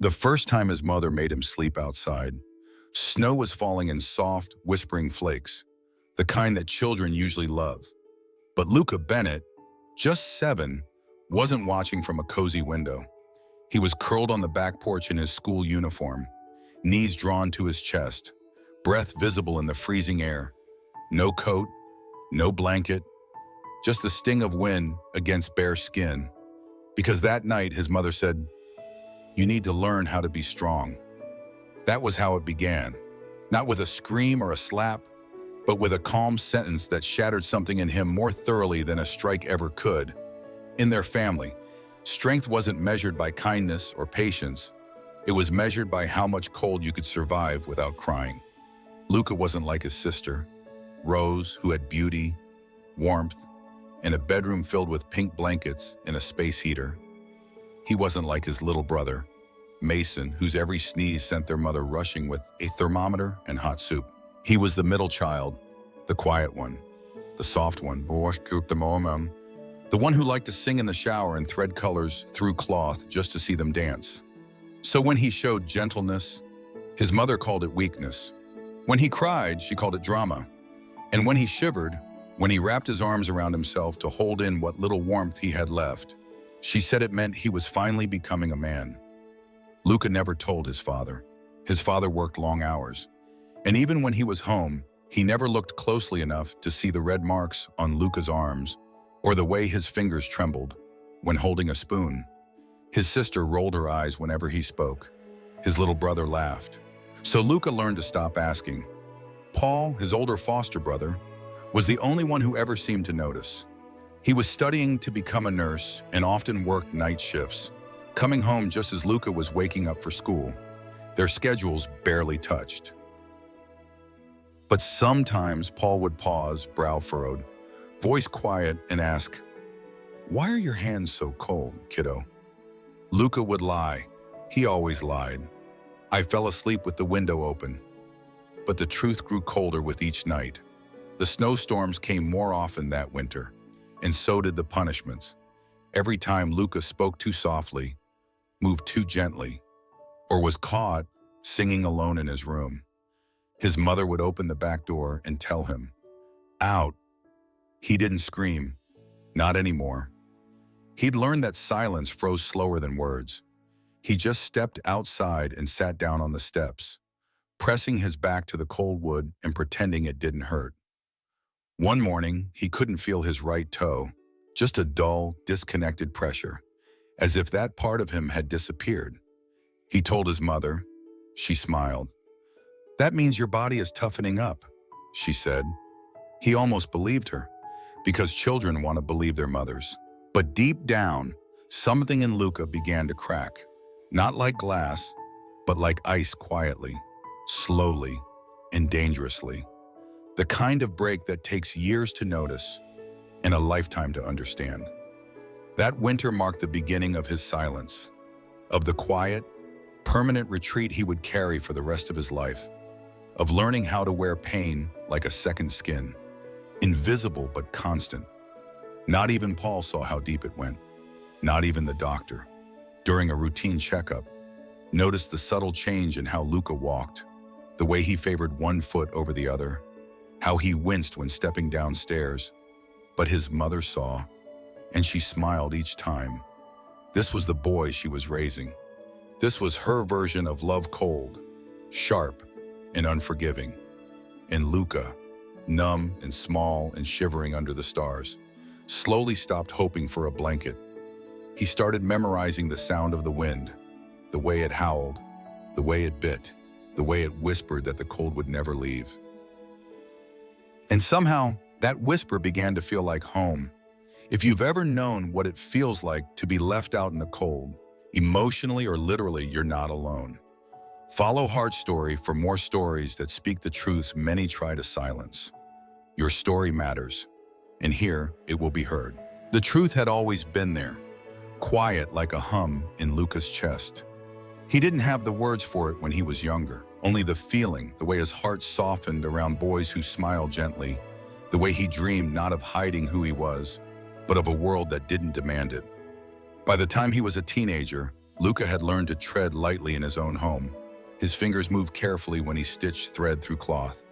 The first time his mother made him sleep outside, snow was falling in soft, whispering flakes, the kind that children usually love. But Luca Bennett, just 7, wasn't watching from a cozy window. He was curled on the back porch in his school uniform, knees drawn to his chest, breath visible in the freezing air. No coat, no blanket, just the sting of wind against bare skin. Because that night, his mother said, "You need to learn how to be strong." That was how it began. Not with a scream or a slap, but with a calm sentence that shattered something in him more thoroughly than a strike ever could. In their family, strength wasn't measured by kindness or patience. It was measured by how much cold you could survive without crying. Luca wasn't like his sister, Rose, who had beauty, warmth, and a bedroom filled with pink blankets and a space heater. He wasn't like his little brother, Mason, whose every sneeze sent their mother rushing with a thermometer and hot soup. He was the middle child, the quiet one, the soft one, the one who liked to sing in the shower and thread colors through cloth just to see them dance. So when he showed gentleness, his mother called it weakness. When he cried, she called it drama. And when he shivered, when he wrapped his arms around himself to hold in what little warmth he had left, she said it meant he was finally becoming a man. Luca never told his father. His father worked long hours. And even when he was home, he never looked closely enough to see the red marks on Luca's arms or the way his fingers trembled when holding a spoon. His sister rolled her eyes whenever he spoke. His little brother laughed. So Luca learned to stop asking. Paul, his older foster brother, was the only one who ever seemed to notice. He was studying to become a nurse and often worked night shifts, coming home just as Luca was waking up for school. Their schedules barely touched. But sometimes Paul would pause, brow furrowed, voice quiet, and ask, "Why are your hands so cold, kiddo?" Luca would lie. He always lied. "I fell asleep with the window open." But the truth grew colder with each night. The snowstorms came more often that winter, and so did the punishments. Every time Luca spoke too softly, moved too gently, or was caught singing alone in his room, his mother would open the back door and tell him, "Out." He didn't scream. Not anymore. He'd learned that silence froze slower than words. He just stepped outside and sat down on the steps, pressing his back to the cold wood and pretending it didn't hurt. One morning, he couldn't feel his right toe, just a dull, disconnected pressure, as if that part of him had disappeared. He told his mother. She smiled. "That means your body is toughening up," she said. He almost believed her, because children want to believe their mothers. But deep down, something in Luca began to crack. Not like glass, but like ice, quietly, slowly, and dangerously. The kind of break that takes years to notice and a lifetime to understand. That winter marked the beginning of his silence, of the quiet, permanent retreat he would carry for the rest of his life, of learning how to wear pain like a second skin, invisible but constant. Not even Paul saw how deep it went, not even the doctor. During a routine checkup, noticed the subtle change in how Luca walked, the way he favored one foot over the other, how he winced when stepping downstairs. But his mother saw, and she smiled each time. This was the boy she was raising. This was her version of love, cold, sharp, and unforgiving. And Luca, numb and small and shivering under the stars, slowly stopped hoping for a blanket. He started memorizing the sound of the wind, the way it howled, the way it bit, the way it whispered that the cold would never leave. And somehow, that whisper began to feel like home. If you've ever known what it feels like to be left out in the cold, emotionally or literally, you're not alone. Follow Heart Story for more stories that speak the truths many try to silence. Your story matters, and here it will be heard. The truth had always been there, quiet like a hum in Luca's chest. He didn't have the words for it when he was younger, only the feeling, the way his heart softened around boys who smiled gently, the way he dreamed not of hiding who he was, but of a world that didn't demand it. By the time he was a teenager, Luca had learned to tread lightly in his own home. His fingers moved carefully when he stitched thread through cloth.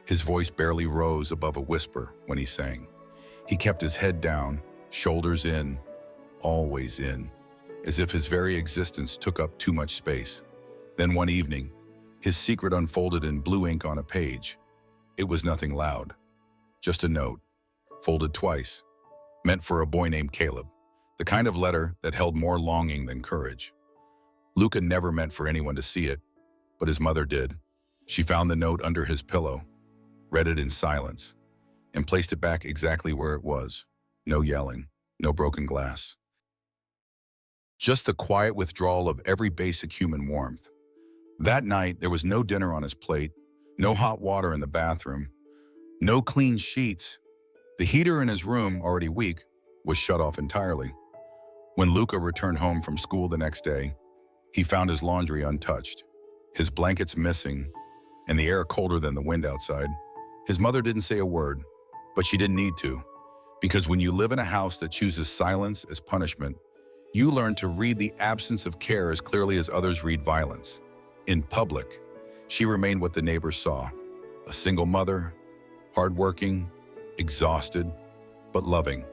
His voice barely rose above a whisper when he sang. He kept his head down, shoulders in, always in, as if his very existence took up too much space. Then one evening, his secret unfolded in blue ink on a page. It was nothing loud, just a note, folded twice, meant for a boy named Caleb, the kind of letter that held more longing than courage. Luca never meant for anyone to see it, but his mother did. She found the note under his pillow, read it in silence, and placed it back exactly where it was. No yelling, no broken glass. Just the quiet withdrawal of every basic human warmth. That night, there was no dinner on his plate, no hot water in the bathroom, no clean sheets. The heater in his room, already weak, was shut off entirely. When Luca returned home from school the next day, he found his laundry untouched, his blankets missing, and the air colder than the wind outside. His mother didn't say a word, but she didn't need to, because when you live in a house that chooses silence as punishment, you learn to read the absence of care as clearly as others read violence. In public, she remained what the neighbors saw, a single mother, hardworking, exhausted, but loving.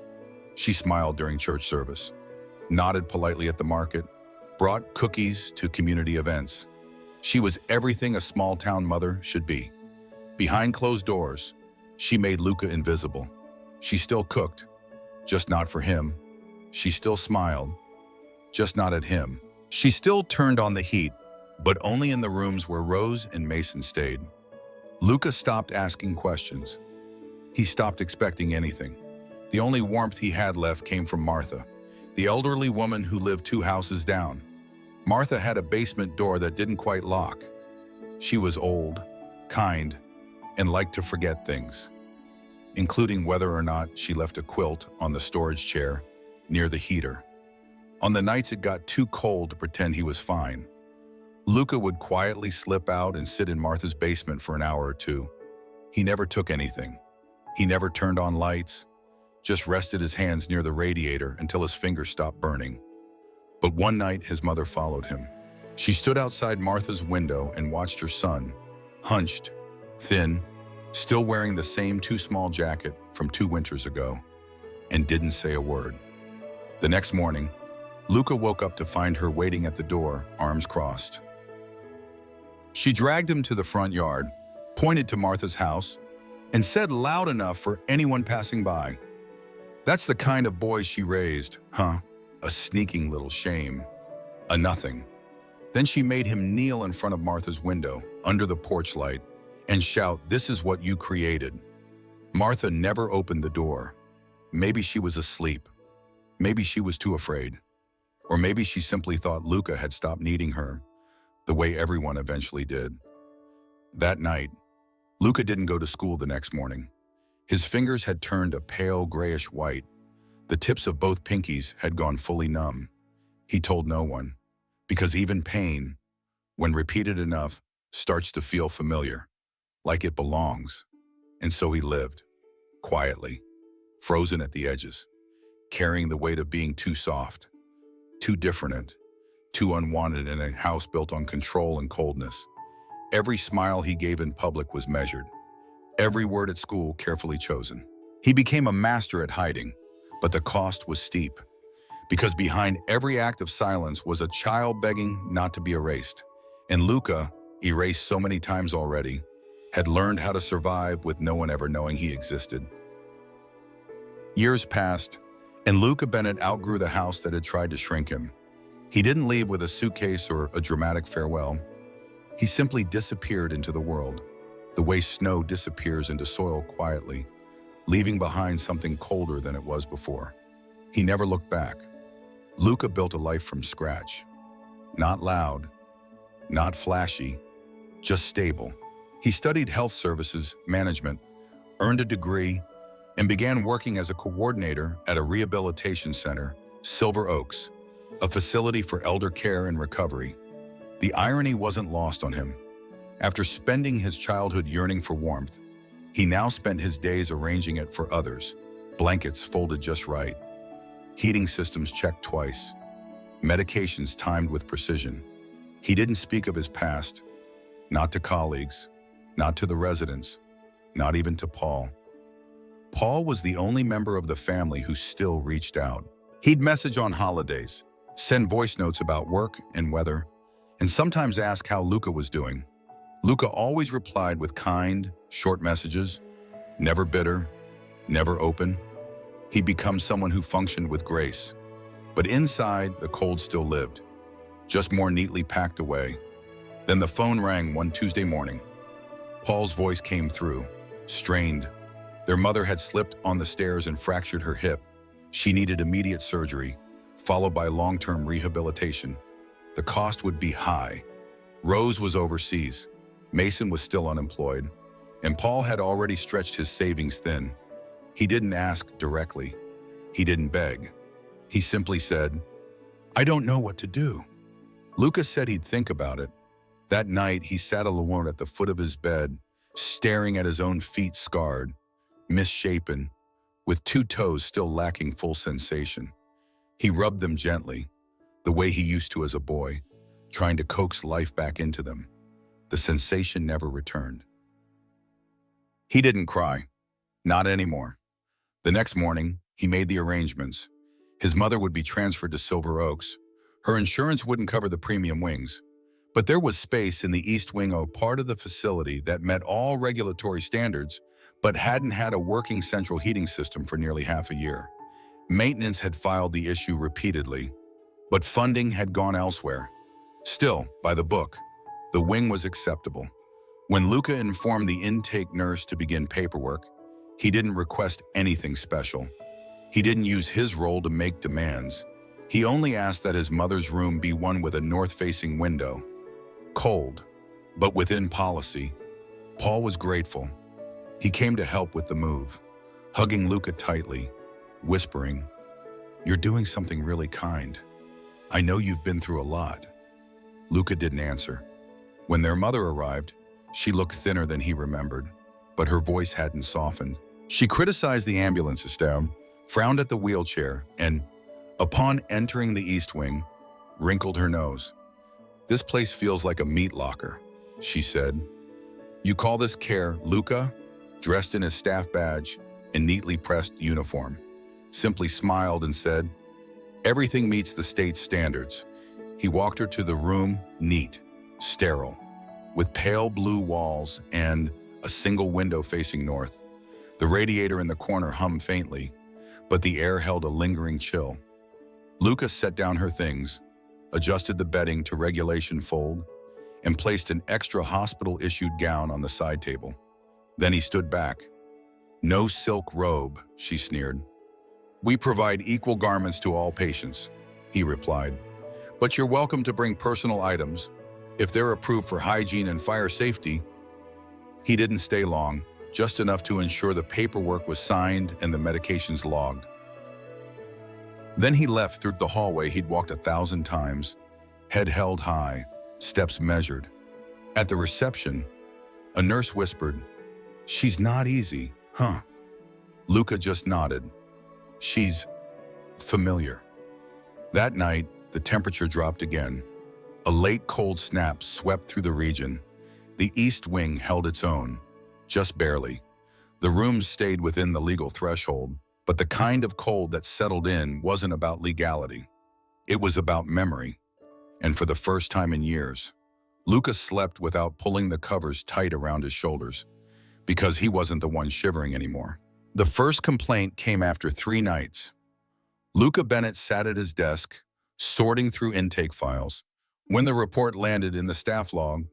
She smiled during church service, nodded politely at the market, brought cookies to community events. She was everything a small-town mother should be. Behind closed doors, she made Luca invisible. She still cooked, just not for him. She still smiled, just not at him. She still turned on the heat, but only in the rooms where Rose and Mason stayed. Luca stopped asking questions. He stopped expecting anything. The only warmth he had left came from Martha, the elderly woman who lived 2 houses down. Martha had a basement door that didn't quite lock. She was old, kind, and liked to forget things, including whether or not she left a quilt on the storage chair near the heater. On the nights it got too cold to pretend he was fine, Luca would quietly slip out and sit in Martha's basement for an hour or two. He never took anything. He never turned on lights, just rested his hands near the radiator until his fingers stopped burning. But one night, his mother followed him. She stood outside Martha's window and watched her son, hunched, thin, still wearing the same too small jacket from 2 winters ago, and didn't say a word. The next morning, Luca woke up to find her waiting at the door, arms crossed. She dragged him to the front yard, pointed to Martha's house, and said loud enough for anyone passing by, "That's the kind of boy she raised, huh? A sneaking little shame. A nothing." Then she made him kneel in front of Martha's window, under the porch light, and shout, "This is what you created." Martha never opened the door. Maybe she was asleep. Maybe she was too afraid. Or maybe she simply thought Luca had stopped needing her, the way everyone eventually did. That night, Luca didn't go to school the next morning. His fingers had turned a pale grayish white. The tips of both pinkies had gone fully numb. He told no one, because even pain, when repeated enough, starts to feel familiar, like it belongs. And so he lived, quietly, frozen at the edges, carrying the weight of being too soft, too different, too unwanted in a house built on control and coldness. Every smile he gave in public was measured, every word at school carefully chosen. He became a master at hiding, but the cost was steep, because behind every act of silence was a child begging not to be erased. And Luca, erased so many times already, had learned how to survive with no one ever knowing he existed. Years passed, and Luca Bennett outgrew the house that had tried to shrink him. He didn't leave with a suitcase or a dramatic farewell. He simply disappeared into the world, the way snow disappears into soil quietly, leaving behind something colder than it was before. He never looked back. Luca built a life from scratch. Not loud, not flashy, just stable. He studied health services management, earned a degree, and began working as a coordinator at a rehabilitation center, Silver Oaks, a facility for elder care and recovery. The irony wasn't lost on him. After spending his childhood yearning for warmth, he now spent his days arranging it for others, blankets folded just right, heating systems checked twice, medications timed with precision. He didn't speak of his past, not to colleagues, not to the residents, not even to Paul. Paul was the only member of the family who still reached out. He'd message on holidays, send voice notes about work and weather, and sometimes ask how Luca was doing. Luca always replied with kind, short messages, never bitter, never open. He'd become someone who functioned with grace. But inside, the cold still lived, just more neatly packed away. Then the phone rang one Tuesday morning. Paul's voice came through, strained. Their mother had slipped on the stairs and fractured her hip. She needed immediate surgery, followed by long-term rehabilitation. The cost would be high. Rose was overseas. Mason was still unemployed. And Paul had already stretched his savings thin. He didn't ask directly. He didn't beg. He simply said, "I don't know what to do." Luca said he'd think about it. That night, he sat alone at the foot of his bed, staring at his own feet scarred, misshapen, with 2 toes still lacking full sensation. He rubbed them gently, the way he used to as a boy, trying to coax life back into them. The sensation never returned. He didn't cry. Not anymore. The next morning, he made the arrangements. His mother would be transferred to Silver Oaks. Her insurance wouldn't cover the premium wings. But there was space in the East Wing, a part of the facility that met all regulatory standards, but hadn't had a working central heating system for nearly half a year. Maintenance had filed the issue repeatedly, but funding had gone elsewhere. Still, by the book, the wing was acceptable. When Luca informed the intake nurse to begin paperwork, he didn't request anything special. He didn't use his role to make demands. He only asked that his mother's room be one with a north-facing window. Cold, but within policy. Paul was grateful. He came to help with the move, hugging Luca tightly, whispering, "You're doing something really kind. I know you've been through a lot." Luca didn't answer. When their mother arrived, she looked thinner than he remembered, but her voice hadn't softened. She criticized the ambulance system, frowned at the wheelchair, and, upon entering the East Wing, wrinkled her nose. "This place feels like a meat locker," she said. "You call this care?" Luca, dressed in his staff badge and neatly pressed uniform, simply smiled and said, "Everything meets the state's standards." He walked her to the room, neat, sterile, with pale blue walls and a single window facing north. The radiator in the corner hummed faintly, but the air held a lingering chill. Luca set down her things, adjusted the bedding to regulation fold, and placed an extra hospital-issued gown on the side table. Then he stood back. "No silk robe," she sneered. "We provide equal garments to all patients," he replied. "But you're welcome to bring personal items, if they're approved for hygiene and fire safety." He didn't stay long, just enough to ensure the paperwork was signed and the medications logged. Then he left through the hallway he'd walked 1,000 times, head held high, steps measured. At the reception, a nurse whispered, "She's not easy, huh?" Luca just nodded. "She's familiar." That night, the temperature dropped again. A late cold snap swept through the region. The East Wing held its own, just barely. The rooms stayed within the legal threshold, but the kind of cold that settled in wasn't about legality. It was about memory. And for the first time in years, Luca slept without pulling the covers tight around his shoulders, because he wasn't the one shivering anymore. The first complaint came after 3 nights. Luca Bennett sat at his desk, sorting through intake files. When the report landed in the staff log,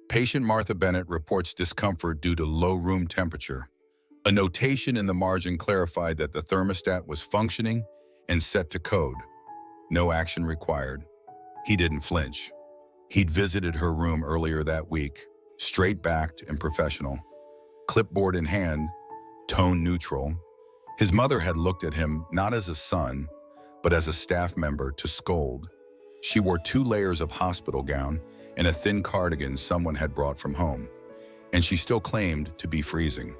patient Martha Bennett reports discomfort due to low room temperature. A notation in the margin clarified that the thermostat was functioning and set to code. No action required. He didn't flinch. He'd visited her room earlier that week, straight-backed and professional. Clipboard in hand, tone neutral. His mother had looked at him not as a son, but as a staff member to scold. She wore 2 layers of hospital gown and a thin cardigan someone had brought from home, and she still claimed to be freezing.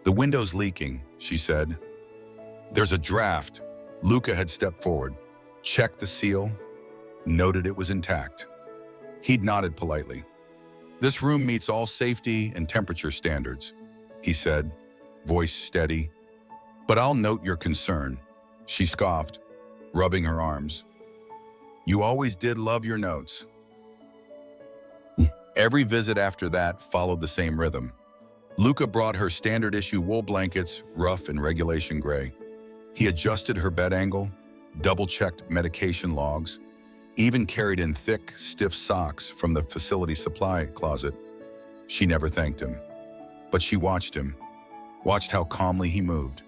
"The window's leaking," she said. "There's a draft." Luca had stepped forward, checked the seal, noted it was intact. He'd nodded politely. "This room meets all safety and temperature standards," he said, voice steady. "But I'll note your concern," she scoffed, rubbing her arms. "You always did love your notes." Every visit after that followed the same rhythm. Luca brought her standard-issue wool blankets, rough and regulation gray. He adjusted her bed angle, double-checked medication logs, even carried in thick, stiff socks from the facility supply closet. She never thanked him. But she watched him, watched how calmly he moved,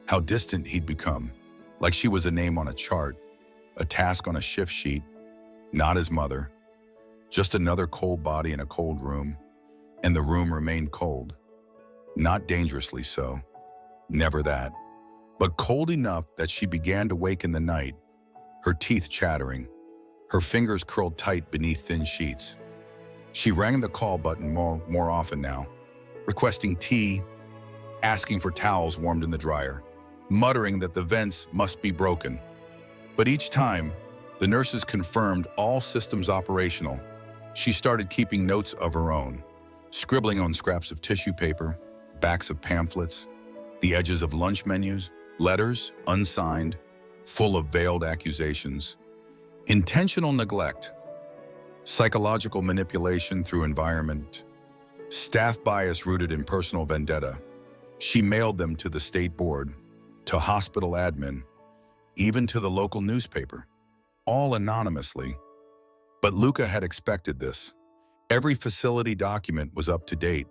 how distant he'd become, like she was a name on a chart, a task on a shift sheet, not his mother. Just another cold body in a cold room, and the room remained cold. Not dangerously so, never that, but cold enough that she began to wake in the night, her teeth chattering, her fingers curled tight beneath thin sheets. She rang the call button more often now, requesting tea, asking for towels warmed in the dryer, muttering that the vents must be broken. But each time, the nurses confirmed all systems operational. She started keeping notes of her own, scribbling on scraps of tissue paper, backs of pamphlets, the edges of lunch menus, letters, unsigned, full of veiled accusations. Intentional neglect, psychological manipulation through environment, staff bias rooted in personal vendetta. She mailed them to the state board, to hospital admin, even to the local newspaper, all anonymously. But Luca had expected this. Every facility document was up to date,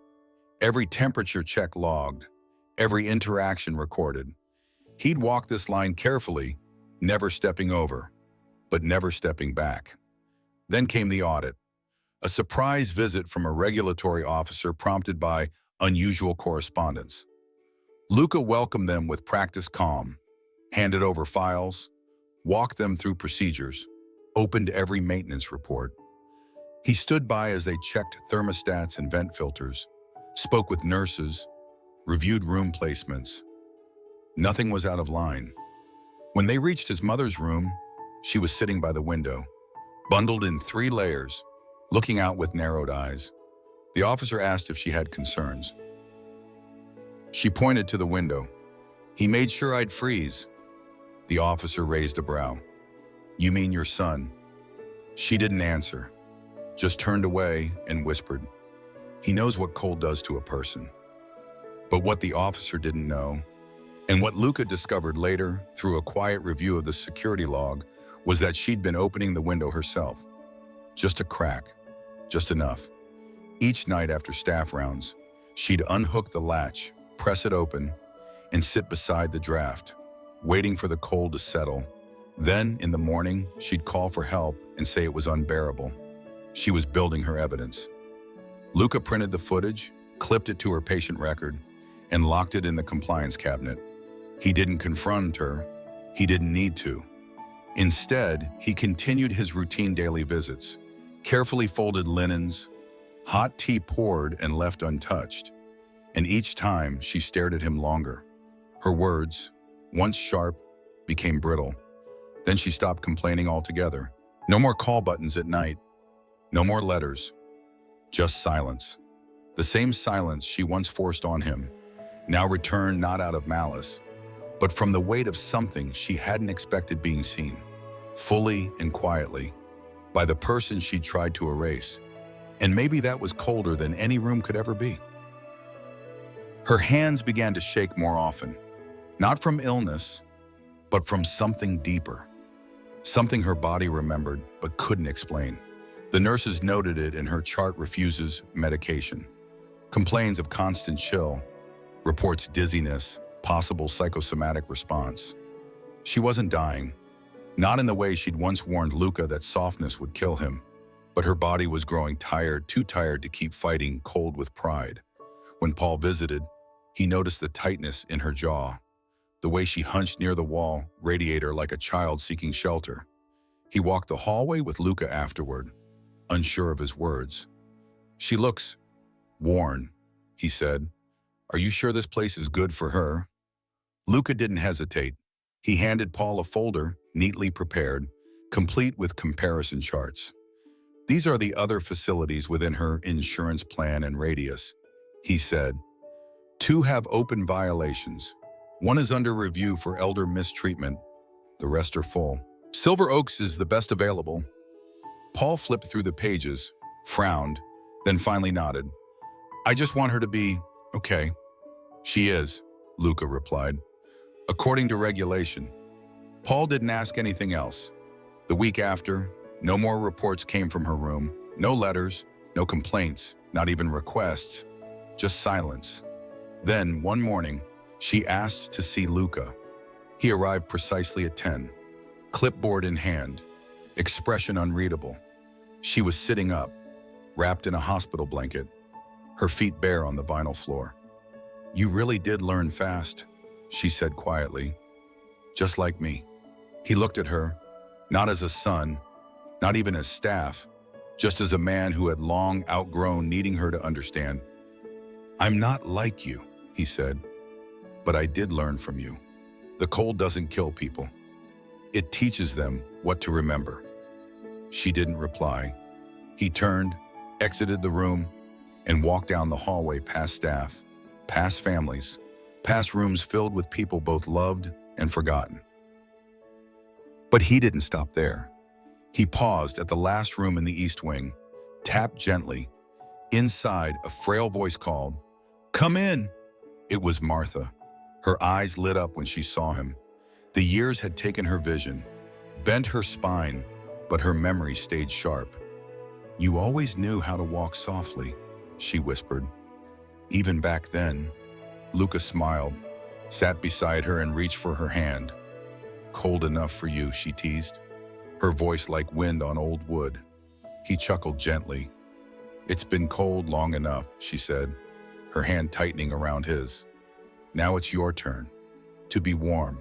every temperature check logged, every interaction recorded. He'd walk this line carefully, never stepping over, but never stepping back. Then came the audit, a surprise visit from a regulatory officer prompted by unusual correspondence. Luca welcomed them with practiced calm, handed over files, walked them through procedures, opened every maintenance report. He stood by as they checked thermostats and vent filters, spoke with nurses, reviewed room placements. Nothing was out of line. When they reached his mother's room, she was sitting by the window, bundled in 3 layers, looking out with narrowed eyes. The officer asked if she had concerns. She pointed to the window. "He made sure I'd freeze." The officer raised a brow. "You mean your son?" She didn't answer, just turned away and whispered, "He knows what cold does to a person." But what the officer didn't know, and what Luca discovered later through a quiet review of the security log, was that she'd been opening the window herself. Just a crack, just enough. Each night after staff rounds, she'd unhook the latch, press it open, and sit beside the draft, waiting for the cold to settle. Then, in the morning, she'd call for help and say it was unbearable. She was building her evidence. Luca printed the footage, clipped it to her patient record, and locked it in the compliance cabinet. He didn't confront her. He didn't need to. Instead, he continued his routine daily visits, carefully folded linens, hot tea poured and left untouched. And each time, she stared at him longer. Her words, once sharp, became brittle. Then she stopped complaining altogether. No more call buttons at night. No more letters. Just silence. The same silence she once forced on him, now returned not out of malice, but from the weight of something she hadn't expected being seen, fully and quietly, by the person she'd tried to erase. And maybe that was colder than any room could ever be. Her hands began to shake more often, not from illness, but from something deeper, something her body remembered but couldn't explain. The nurses noted it in her chart: refuses medication, complains of constant chill, reports dizziness, possible psychosomatic response. She wasn't dying, not in the way she'd once warned Luca that softness would kill him, but her body was growing tired, too tired to keep fighting cold with pride. When Paul visited, he noticed the tightness in her jaw, the way she hunched near the wall radiator like a child seeking shelter. He walked the hallway with Luca afterward, unsure of his words. "She looks worn," he said. "Are you sure this place is good for her?" Luca didn't hesitate. He handed Paul a folder, neatly prepared, complete with comparison charts. These are the other facilities within her insurance plan and radius, he said. 2 have open violations. 1 is under review for elder mistreatment. The rest are full. Silver Oaks is the best available. Paul flipped through the pages, frowned, then finally nodded. I just want her to be okay. She is, Luca replied. According to regulation. Paul didn't ask anything else. The week after, no more reports came from her room. No letters, no complaints, not even requests. Just silence. Then, one morning, she asked to see Luca. He arrived precisely at 10, clipboard in hand, expression unreadable. She was sitting up, wrapped in a hospital blanket, her feet bare on the vinyl floor. You really did learn fast, she said quietly. Just like me. He looked at her, not as a son, not even as staff, just as a man who had long outgrown needing her to understand. I'm not like you, he said, but I did learn from you. The cold doesn't kill people. It teaches them what to remember. She didn't reply. He turned, exited the room, and walked down the hallway past staff, past families, past rooms filled with people both loved and forgotten. But he didn't stop there. He paused at the last room in the East Wing, tapped gently. Inside, a frail voice called, "Come in!" It was Martha. Her eyes lit up when she saw him. The years had taken her vision, bent her spine, but her memory stayed sharp. You always knew how to walk softly, she whispered. Even back then, Luca smiled, sat beside her and reached for her hand. Cold enough for you, she teased, her voice like wind on old wood. He chuckled gently. It's been cold long enough, she said, her hand tightening around his. Now it's your turn, to be warm.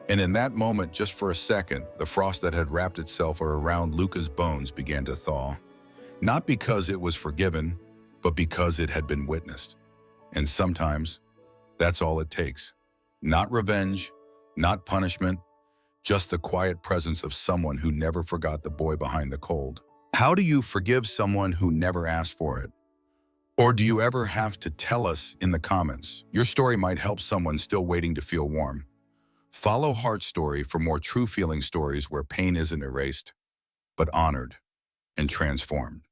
And in that moment, just for a second, the frost that had wrapped itself around Luca's bones began to thaw. Not because it was forgiven, but because it had been witnessed. And sometimes, that's all it takes. Not revenge, not punishment, just the quiet presence of someone who never forgot the boy behind the cold. How do you forgive someone who never asked for it? Or do you ever have to tell us in the comments? Your story might help someone still waiting to feel warm. Follow Heart Story for more true feeling stories where pain isn't erased, but honored and transformed.